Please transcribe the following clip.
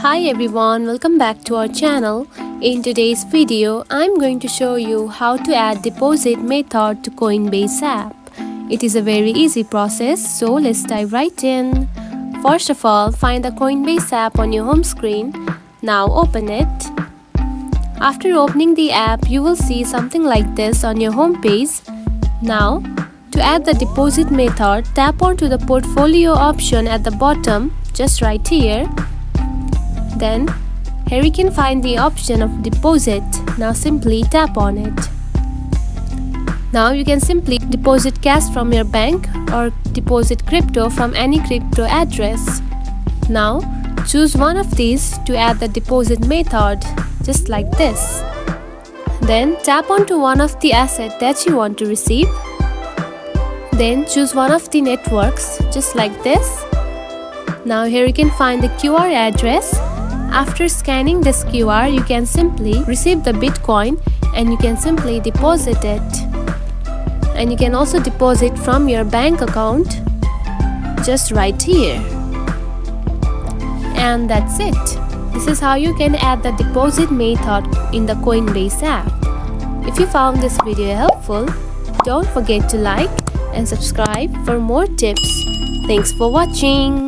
Hi everyone, welcome back to our channel. In today's video, I'm going to show you how to add deposit method to Coinbase app. It is a very easy process, so let's dive right in. First of all, find the Coinbase app on your home screen. Now open it. After opening the app, you will see something like this on your home page. Now, to add the deposit method, tap onto the portfolio option at the bottom, just right here. Then, here you can find the option of deposit. Now simply tap on it. Now you can simply deposit cash from your bank or deposit crypto from any crypto address. Now, choose one of these to add the deposit method, just like this. Then tap onto one of the assets that you want to receive. Then choose one of the networks, just like this. Now here you can find the QR address. After scanning this QR, you can simply receive the Bitcoin and you can simply deposit it. And you can also deposit from your bank account, just right here. And that's it. This is how you can add the deposit method in the Coinbase app. If you found this video helpful, don't forget to like and subscribe for more tips. Thanks for watching.